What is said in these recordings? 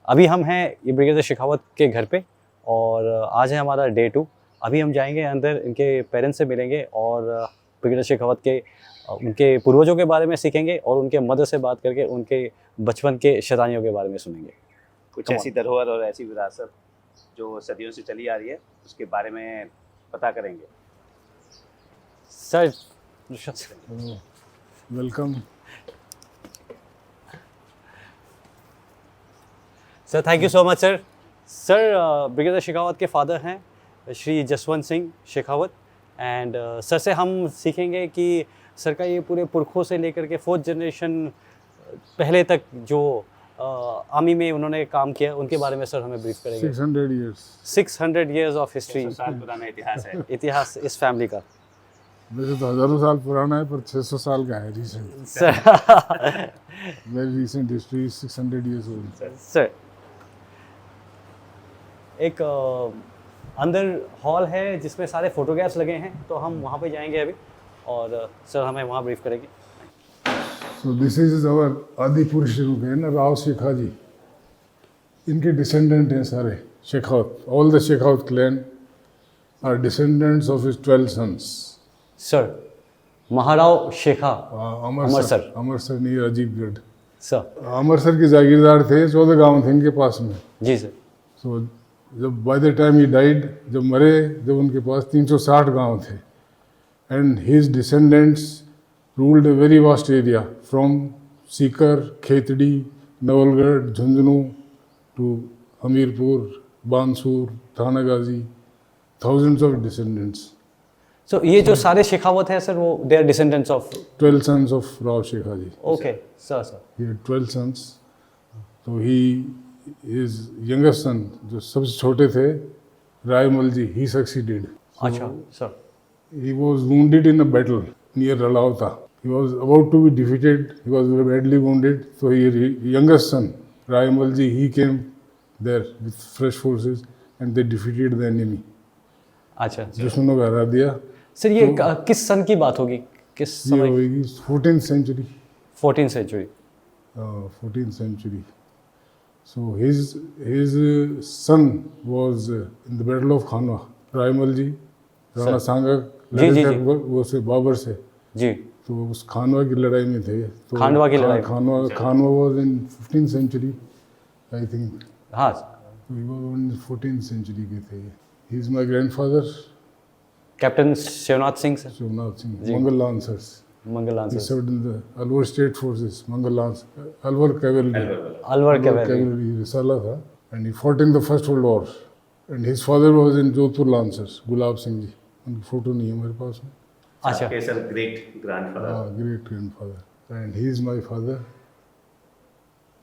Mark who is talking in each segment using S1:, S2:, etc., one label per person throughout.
S1: अभी हम हैं ये ब्रिगेडियर शेखावत के घर पे और आज है हमारा डे 2। अभी हम जाएंगे अंदर, इनके पेरेंट्स से मिलेंगे और ब्रिगेडियर शेखावत के उनके पूर्वजों के बारे में सीखेंगे और उनके मदर से बात करके उनके बचपन के शैतानियों के बारे में सुनेंगे।
S2: कुछ ऐसी धरोहर और ऐसी विरासत जो सदियों से चली आ रही है उसके बारे में पता करेंगे।
S1: Sir
S3: welcome
S1: sir, thank you so much sir. Sir, brigadier Shekhawat के फादर हैं श्री जसवंत सिंह शेखावत एंड सर से हम सीखेंगे कि सर का ये पूरे पुरखों से लेकर के 4th जनरेशन पहले तक जो आर्मी में उन्होंने काम किया उनके बारे में सर हमें ब्रीफ करेंगे। 600 years ऑफ हिस्ट्री,
S2: 600 साल पुराना इतिहास है।
S1: इतिहास इस फैमिली का।
S3: वैसे तो हज़ारों साल पुराना है पर 600 साल का है recent.
S1: Sir
S3: very recent history, 600 years old।
S1: Sir, एक अंदर हॉल है जिसमें सारे फोटोग्राफ्स लगे हैं, तो हम वहाँ पे जाएंगे अभी और सर हमें वहाँ ब्रीफ करेंगे।
S3: सो दिस इज आवर आदि पुरुष रूप है ना, राव शेखा जी, इनके डिसेंडेंट हैं सारे Shekhawat. All the Shekhawat clan are descendants of his 12 sons।
S1: Sir, Maharao Shekha
S3: Amarsar नहीं, अजीबगढ़।
S1: सर
S3: अमरसर के जागीरदार थे, 14 गांव थे इनके पास में।
S1: जी सर।
S3: सो जब by the time he died, जब मरे, जब उनके पास 360 गांव थे and his descendants ruled a very vast area from Sikar, Khetri, Nawalgarh, Jhunjhunu to Hamirpur, Bansur, Thana Ghazi, thousands of descendants।
S1: सो ये जो सारे शेखावत हैं सर, वो they are descendants of
S3: 12 sons of Rao Shekha ji.
S1: Okay sir.
S3: He had 12 sons। तो his youngest son, जो सबसे छोटे थे, रायमल जी, he succeeded।
S1: अच्छा sir.
S3: He was wounded in a battle near Ralauta। He was about to be defeated। He was very badly wounded। So his youngest son, Rayamal ji, he came there with fresh forces and they defeated the enemy।
S1: अच्छा
S3: दुश्मनों को हरा दिया।
S1: Sir, ये किस सन की बात होगी, किस
S3: ये
S1: समय?
S3: होगी 14th century।
S1: 14th century।
S3: 14th century। So his son was in the battle of Khanwa। Raimal जी, राणा सांगा
S1: जी, जी, जी।
S3: वो से बाबर से,
S1: जी,
S3: तो उस खानवा की लड़ाई में थे। तो
S1: खानवा की लड़ाई।
S3: Khanwa was in 15th century I think.
S1: हाँ
S3: तो he was in 14th century के थे। He is my grandfather,
S1: captain Shivnath Singh sir.
S3: Shivnath Singh, Mangal lancers.
S1: Mangal
S3: He
S1: lancers,
S3: served in the Alwar State Forces, Mangal Lance, Alwar Cavalry।
S1: Alwar cavalry.
S3: Cavalry रिसाला था and he fought in the First World War and his father was in Jodhpur Lancers, Gulab Singh ji. उनकी photo नहीं है मेरे पास में।
S1: अच्छा
S2: केसर great grandfather.
S3: हाँ, great grandfather and he is my father,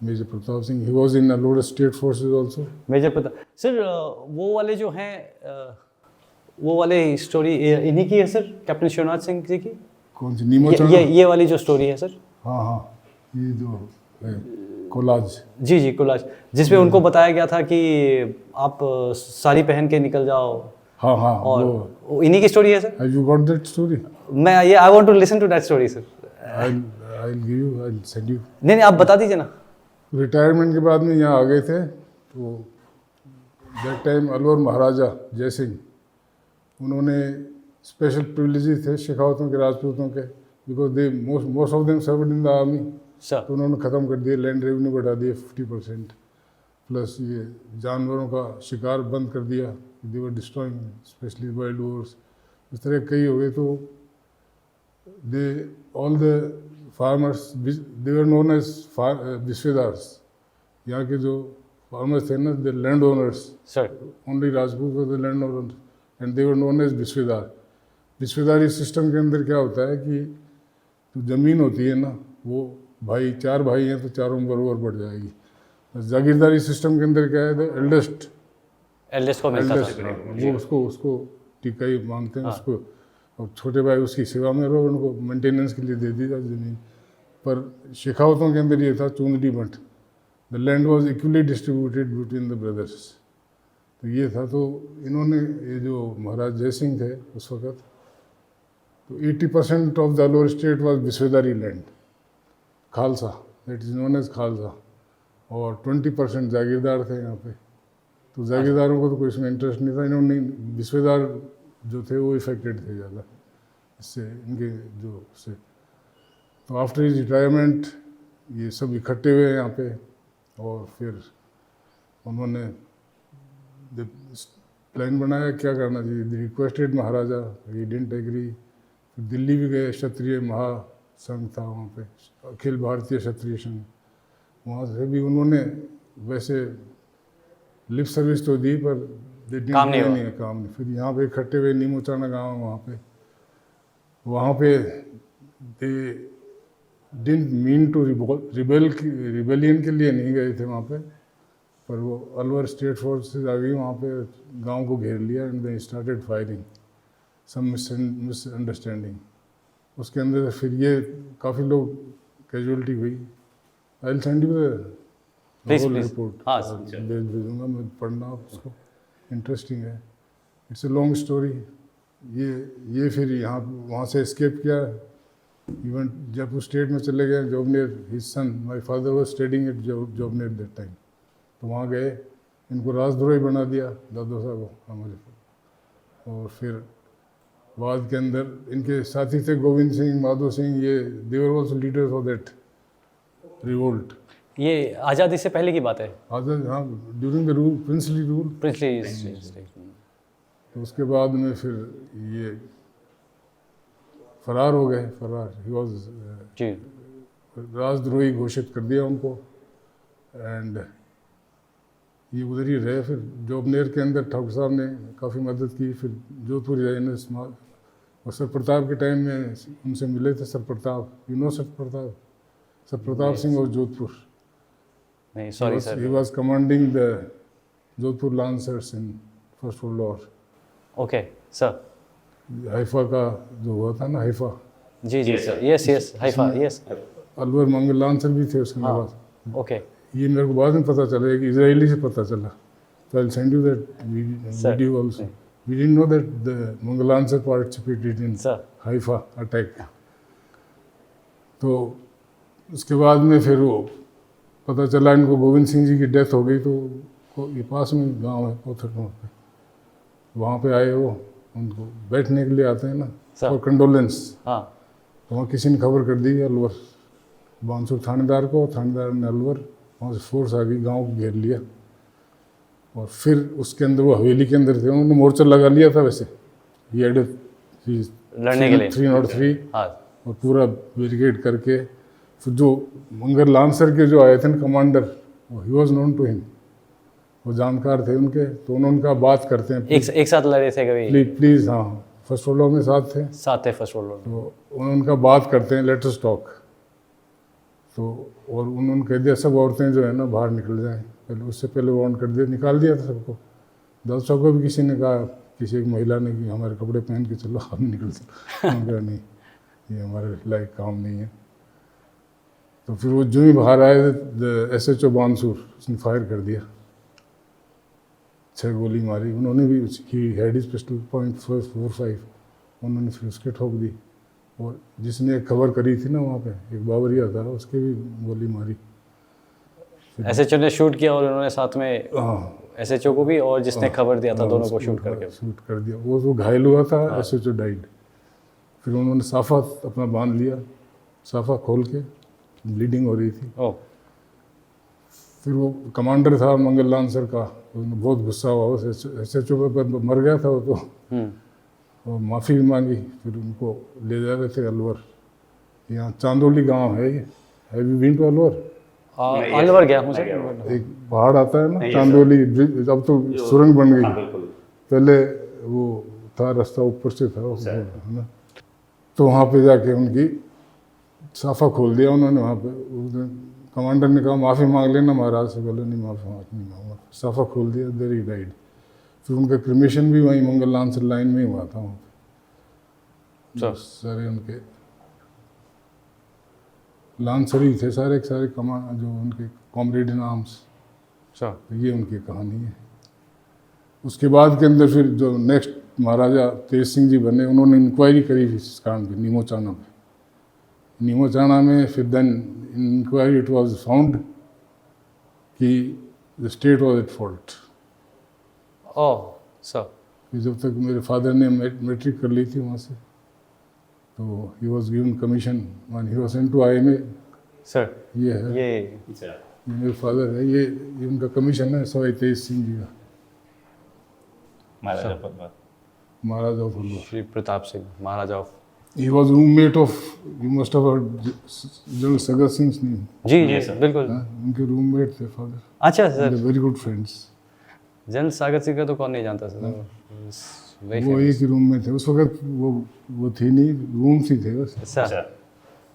S3: Major Pratap Singh। He was in Alwar State Forces also।
S1: Major पता sir, वो वाले जो हैं वो वाले स्टोरी इन्हीं की है सर, कैप्टन शिवनाथ सिंह जी की।
S3: कौन सी? नीमो चाणा?
S1: ये वाली जो स्टोरी है सर।
S3: हाँ हाँ, ये जो है कोलाज।
S1: जी जी, कोलाज, जिसमें उनको बताया गया था कि आप साड़ी पहन के निकल जाओ।
S3: हाँ हाँ,
S1: और वो इन्हीं की स्टोरी है sir.
S3: Have you got that story?
S1: मैं ये I want to listen to that story sir.
S3: I'll give you, I'll send you।
S1: नहीं, आप बता दीजिए ना।
S3: रिटायरमेंट के बाद में यहाँ आ गए थे, तो दैट टाइम अलवर महाराजा जय सिंह, उन्होंने स्पेशल प्रिविलेजेस थे शेखावतों के, राजपूतों के, because they most of them served in the army.
S1: Sir
S3: तो उन्होंने ख़त्म कर दिए, लैंड रेवेन्यू बढ़ा दिए 50%, प्लस ये जानवरों का शिकार बंद कर दिया, they were destroying specially wild boars, इस तरह कई हो गए। तो they all the farmers, they were known as biswedars. यहाँ के जो फार्मर्स थे ना, the land owners,
S1: sir.
S3: Only Rajput were the land owners and they were known as biswedar. Biswedari system के अंदर क्या होता है कि जो ज़मीन होती है ना, वो भाई 4 भाई हैं तो चारों में बराबर बढ़ जाएगी। जागीरदारी सिस्टम के अंदर क्या है, द
S1: एल्डेस्ट को मिलता था।
S3: वो उसको टीका ही मानते हैं उसको, और छोटे भाई उसकी सेवा में रहो, उनको मेंटेनेंस के लिए दे दी जाती ज़मीन। पर शेखावतों के अंदर ये था चूंदड़ी बंट, the land was equally distributed between the brothers. तो ये था। तो इन्होंने, ये जो महाराज जय सिंह थे उस वक़्त, तो 80% of the Alwar state was biswedari land, Khalsa, that is known as Khalsa. और 20% जागीरदार थे यहाँ पे। तो जागीरदारों को तो कोई इसमें इंटरेस्ट नहीं था, इन्होंने विस्वेदार जो थे वो इफेक्टेड थे ज़्यादा इससे, इनके जो से। तो आफ्टर हिज रिटायरमेंट ये सब इकट्ठे हुए यहाँ पे, और फिर उन्होंने प्लान बनाया क्या करना चाहिए। Requested Maharaja, he didn't agree. फिर दिल्ली भी गए, क्षत्रिय महासंघ था वहाँ पे, अखिल भारतीय क्षत्रिय संघ, वहाँ से भी उन्होंने वैसे लिप सर्विस तो दी, पर
S1: काम नहीं हुआ।
S3: काम नहीं। फिर यहाँ पे इकट्ठे हुए, नीमोचाना गाँव वहाँ पे they didn't mean to rebellion के लिए नहीं गए थे वहाँ पे, पर वो अलवर स्टेट फोर्सेस आ गई वहाँ पे, गांव को घेर लिया, and they started firing, some misunderstanding. उसके अंदर फिर ये काफ़ी लोग कैजुअलिटी हुई। I will send you the whole report,
S1: हाँ,
S3: भेजूँगा मैं, पढ़ना आप उसको, इंटरेस्टिंग है। It's a long story. ये फिर यहाँ वहाँ से एस्केप किया, इवन जयपुर स्टेट में चले गए, Jobner, his son, my father was studying at Jobner that time. तो वहाँ गए, इनको राजद्रोही बना दिया दादो साहब को हमारे। और फिर बाद के अंदर इनके साथी थे गोविंद सिंह, माधो सिंह, ये they were also leaders of that revolt.
S1: ये आज़ादी से पहले की बात है,
S3: आजाद, हाँ, during the rule, princely rule.
S1: Princely.
S3: तो उसके बाद में फिर ये फरार हो गए, ही वॉज
S1: जी,
S3: राजद्रोही घोषित कर दिया उनको, एंड ये उधर ही रहे। फिर जोबनेर के अंदर ठाकुर साहब ने काफ़ी मदद की। फिर जोधपुर रहे ने, और सर प्रताप के टाइम में उनसे मिले थे, sir Pratap, you know sir Pratap Singh of Jodhpur.
S1: नहीं sorry sir,
S3: he was commanding the Jodhpur lancers in first world war.
S1: Okay sir,
S3: Haifa का जो हुआ था ना, हाइफा,
S1: जी sir, yes Haifa, yes,
S3: Alwar Mangal lancer भी थे उसके बाद।
S1: ओके
S3: ये मेरे को बाद में पता चला कि इजरायली से पता चला। तो I will send you that video also. We didn't know that the Mangal lancer participated in Haifa attack. तो उसके बाद में फिर वो पता चला इनको गोविंद सिंह जी की डेथ हो गई। तो ये पास में गांव है पोथरगांव पे, वहाँ पे आए वो, उनको बैठने के लिए आते हैं ना, फॉर कंडोलेंस।
S1: हाँ,
S3: तो वहाँ किसी ने खबर कर दी अलवर, बांसुर थानेदार को, थानेदार ने अलवर, वहाँ से फोर्स आ गई, गांव को घेर लिया। और फिर उसके अंदर वो हवेली के अंदर थे, उन्होंने मोर्चा लगा लिया था वैसे, ये
S1: लड़ने के लिए
S3: 303,
S1: हाँ,
S3: और पूरा बैरिकेड करके। फिर जो मंगल लांसर के जो आए थे ना commander, he was known to him, वो जानकार थे उनके। तो उन्होंने उनका बात करते हैं,
S1: एक साथ लड़े थे कभी?
S3: प्लीज, हाँ, फर्स्ट वर्ल्ड वॉर में साथ थे
S1: फर्स्ट वर्ल्ड वॉर।
S3: तो उन्होंने उनका बात करते हैं, लेट अस टॉक। तो और उन्होंने कह दिया सब औरतें जो है ना बाहर निकल जाएं। पहले उससे पहले वार्न कर दिया, निकाल दिया था सबको। दाऊद साहब को भी किसी ने कहा, किसी एक महिला ने कि हमारे कपड़े पहन के चलो, हम निकल सकते। उन्होंने कहा नहीं, ये हमारे लायक काम नहीं है। तो फिर वो जो ही बाहर आए, SHO बांसुर, उसने फायर कर दिया, 6 गोली मारी उन्होंने भी। ही हैड हिज पिस्टल .45, उन्होंने फिर उसके ठोक दी। और जिसने एक खबर करी थी ना वहाँ पे, एक बाबरिया था, उसके भी गोली मारी।
S1: SHO ने शूट किया और उन्होंने साथ में SHO को भी और जिसने खबर दिया था दोनों को शूट
S3: कर दिया। वो घायल हुआ था, SHO डाइड। फिर उन्होंने साफा अपना बांध लिया, साफा खोल के, ब्लीडिंग हो रही थी। फिर वो कमांडर था मंगल लांसर का, बहुत गुस्सा हुआ, SHO पर मर गया था वो तो, और माफ़ी भी मांगी। फिर उनको ले जा रहे थे अलवर, यहाँ चांदोली गांव है ये, have you been to Alwar?
S1: Alwar गया हूँ सर।
S3: एक पहाड़ आता है ना चांदोली, अब तो सुरंग बन गई, पहले वो था रास्ता ऊपर से था है ना। तो वहाँ पे जाके उनकी साफा खोल दिया उन्होंने। वहाँ पे कमांडर ने कहा माफ़ी मांग लेना महाराज से, बोले नहीं माफ़ी नहीं मांगा, साफा खोल दिया, देर ही डाइड। फिर उनका क्रिमेशन भी वहीं मंगल लांसर लाइन में ही हुआ था वहाँ पे। सारे उनके लांसर ही थे सारे कमान, जो उनके कॉमरेड इन आर्म्स। ये उनकी कहानी है। उसके बाद के अंदर फिर जो नेक्स्ट महाराजा तेज सिंह जी बने, उन्होंने इंक्वायरी करी इस कांड पे, नीमोचाना पे। नीमोचाना में फिर then inquiry, it was found कि the state was at fault.
S1: Oh sir.
S3: जब तक मेरे फादर ने मैट्रिक कर ली थी वहाँ से, तो he was given commission when he was sent to IMA।
S1: Sir
S3: ये है,
S1: ये
S3: ये मेरे फादर है, ये उनका कमीशन है सवाई तेज सिंह जी का,
S2: Maharaja Pratap.
S3: Maharaja of Phulwar.
S1: Shri Pratap Singh Maharaja of.
S3: He was roommate of, you must have heard General Sagat Singh's name।
S1: जी जी बिल्कुल।
S3: हाँ, उनके रूममेट थे फादर,
S1: अच्छा sir.
S3: Very good friends.
S1: General Sagar Singh का तो कौन नहीं जानता सर।
S3: वो एक ही रूम में थे उस वक्त, वो थी नहीं, रूम्स ही थे बस।
S1: अच्छा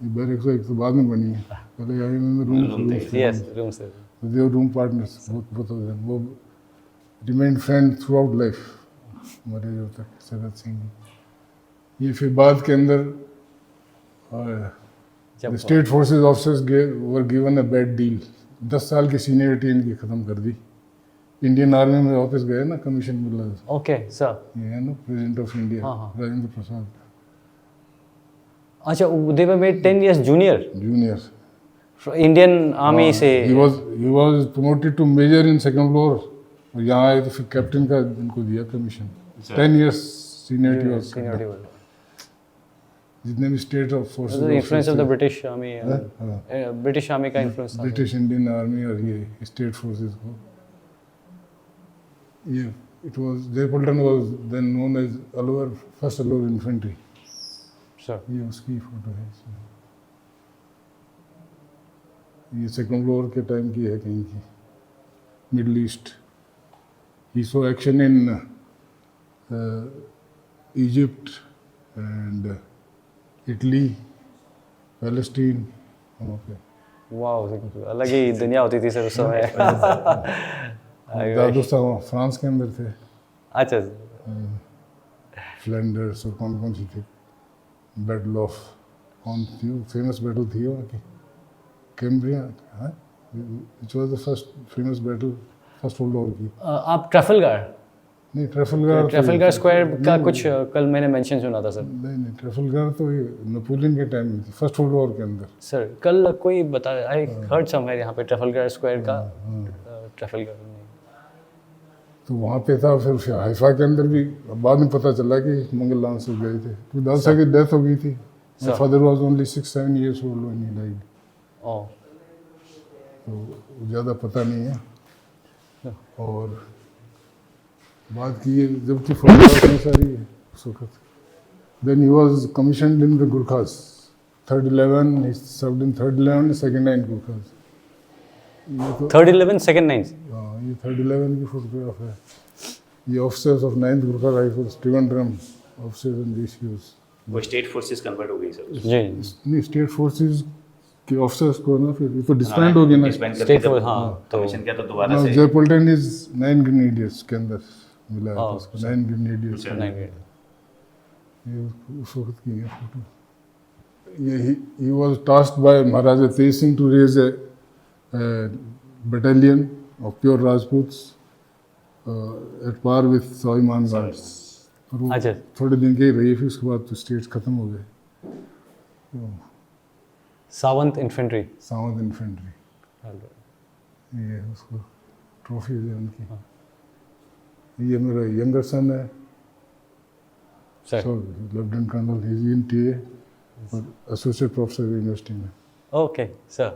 S3: बैरक्स एक तो बाद में बनी है, पहले IMA में रूम थे।
S1: Yes room sir.
S3: They were room partners, both of them। वो remained friend throughout life, मरे जब तक सगत सिंह जी। ये फिर बाद के अंदर
S1: जब
S3: state forces officers were given a bad deal. 10 साल की सीनियरिटी इनकी ख़त्म कर दी। इंडियन आर्मी में वापस गए ना, कमीशन मिला।
S1: Okay sir.
S3: ये है ना प्रेसिडेंट ऑफ इंडिया
S1: हाँ, हाँ।
S3: राजेंद्र प्रसाद,
S1: अच्छा they were made 10 years junior
S3: junior.
S1: Indian army से।
S3: He was promoted to major in second floor, और यहाँ आए तो फिर कैप्टन का इनको दिया commission. 10 years seniority was.
S1: Seniority वाला।
S3: जितने भी state of forces,
S1: influence of the British army. British army का इन्फ्लुएंस था।
S3: ब्रिटिश इंडियन आर्मी और ये स्टेट फोर्सेस को, ये इट वाज, जयपुल्टन was then known as Alwar, first Alwar infantry.
S1: Sir
S3: ये उसकी फोटो है इसमें। ये सेकंड फ्लोर के टाइम की है कहीं की, middle east. He so action in Egypt and Italy, Palestine, वहाँ पे।
S1: वाह अलग ही दुनिया होती थी सर उस समय।
S3: दादू साहब फ्रांस के अंदर थे,
S1: अच्छा
S3: फ्लैंडर्स और कौन कौन सी थी। बैटल ऑफ, कौन थी फेमस बैटल थी वहाँ की, Cambria, which was the first famous battle first world war की।
S1: आप ट्रैफलगार
S3: नहीं, ट्रैफलगार
S1: ट्रैफलगार स्क्वायर का कुछ कल मैंने मेंशन सुना था सर।
S3: नहीं, ट्रैफलगार तो ये नेपोलियन के टाइम में थी, फर्स्ट वर्ल्ड वॉर के अंदर।
S1: सर कल कोई बता, आई हर्ड समवेयर यहाँ पे ट्रैफलगार स्क्वायर का ट्रैफलगार नहीं।
S3: तो वहाँ पे था। फिर हाइफा के अंदर भी बाद में पता चला कि मंगल लान से गए थे, तो दादा की डेथ हो गई थी। Father was only 6-7 years old when he died।
S1: ओह
S3: तो ज़्यादा पता नहीं है। और बात की है जबकि फोटोग्राफ में सारी है उस वक्त। Then he was commissioned in the Gurkhas, 3rd 11, he served in 3rd 11 2nd 9 Gurkhas. ये तो
S1: 3rd 11 2nd 9।
S3: हाँ, ये 3rd 11 की फोटोग्राफ है। ये officers of 9th Gurkha rifles, Trivandrum officers and ratios.
S2: वो स्टेट फोर्सेस कन्वर्ट हो गई सर।
S1: जी
S3: नहीं, स्टेट फोर्सेस के ऑफिसर्स को ना फिर ये तो डिस्बैंड हो गया ना।
S1: State force. हाँ तो
S2: कमीशन किया तो दोबारा से
S3: जयपुल्टन इज 9 ग्रेनेडियर्स के अंदर मिला है तो उसको 9 ग्रेनेडियर्स। ये उस वक्त की है फोटो। ये he was tasked by Maharaja Tej Singh to raise a battalion of pure Rajputs at par with Swabhiman guards. और वो
S1: अच्छा।
S3: थोड़े दिन के ही रही, फिर उसके बाद तो स्टेट्स खत्म हो गए।
S1: सावंत इन्फेंट्री।
S3: सावंत इन्फेंट्री, ये उसको ट्रॉफी है उनकी। ये मेरा यंगर सन है
S1: सर।
S3: लेफ्टिनेंट कर्नल, ही इन टीए और एसोसिएट प्रोफेसर यूनिवर्सिटी में।
S1: Okay sir.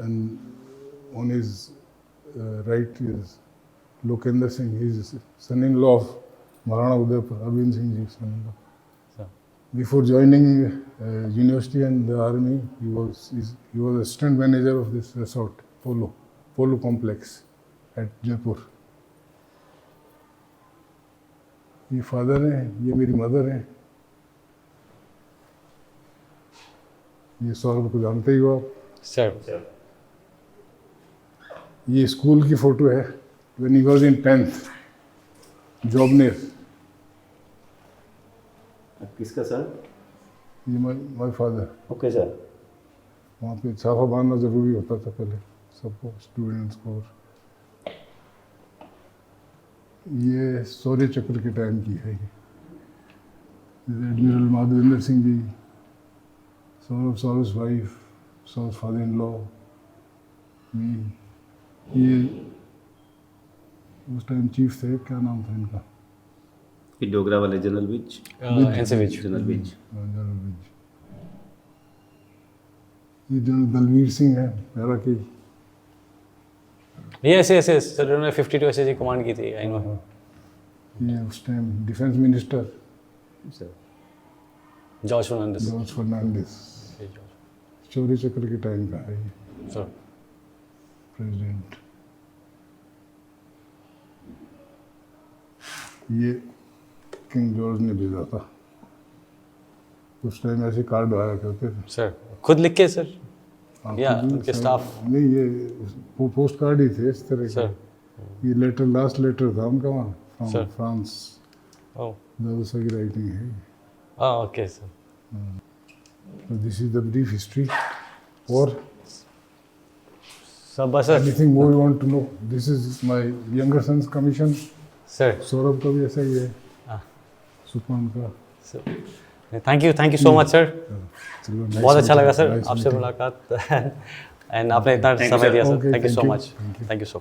S3: And on his right is Lokendra Singh. He is son-in-law of Maharana Udaipur, Arvind Singh Ji's son-in-law.
S1: Sir.
S3: Before joining university and the army, he was assistant manager of this resort, Polo complex at Jaipur. ये father हैं, ये मेरी mother हैं। ये सौरभ को जानते ही हो आप।
S1: सर
S3: ये स्कूल की फोटो है when he was in 10th, Jobner.
S2: किसका सर?
S3: ये माय फादर।
S2: Okay sir.
S3: वहाँ पे छापा बांधना ज़रूरी होता था पहले सबको, स्टूडेंट्स को। ये शौर्य चक्र के टाइम की है। ये admiral Madhavendra Singh ji, Saurabh's wife, Saurabh's father in law, me, ये उस टाइम चीफ थे, क्या नाम था इनका?
S2: फिर डोगरा वाले general Vij,
S1: NC Vij.
S2: General Vij.
S3: General Vij. ये जनरल दलवीर सिंह है पैरा की।
S1: यस यस यस सर, उन्होंने 52 एसएजी कमांड की थी, आई नो।
S3: ये उस time defence minister
S2: sir
S1: George Fernandes.
S3: George Fernandes, Chauri Chakra के टाइम का है ये
S1: सर
S3: प्रेसिडेंट। ये किंग जॉर्ज ने भेजा था। उस टाइम ऐसे कार्ड आया करते थे।
S1: सर खुद लिख के सर,
S3: हाँ,
S1: या
S3: खुद भी
S1: उनके
S3: शायद-
S1: स्टाफ।
S3: नहीं, ये वो पोस्ट कार्ड ही थे इस तरह के।
S1: सर
S3: ये लेटर, लास्ट लेटर था उनका वहाँ
S1: Sir.
S3: From France.
S1: Oh
S3: Dausa की राइटिंग है।
S1: Okay sir.
S3: So this is the brief history. Or
S1: सब बस sir.
S3: anything more you want to know? This is my younger son's commission.
S1: Sir
S3: Saurabh का भी ऐसा ही है।
S1: हाँ।
S3: सुपन का।
S1: Thank you so much sir.
S3: चलो, nice
S1: बहुत अच्छा लगा
S3: meeting.
S1: सर
S3: Nice
S1: आपसे
S3: meeting.
S1: मुलाकात एंड आपने इतना
S2: Thank you,
S1: समय
S2: sir.
S1: दिया sir.
S3: Okay,
S1: thank you
S3: thank
S1: so
S3: you.
S1: Much.
S3: Thank you.
S1: Thank you so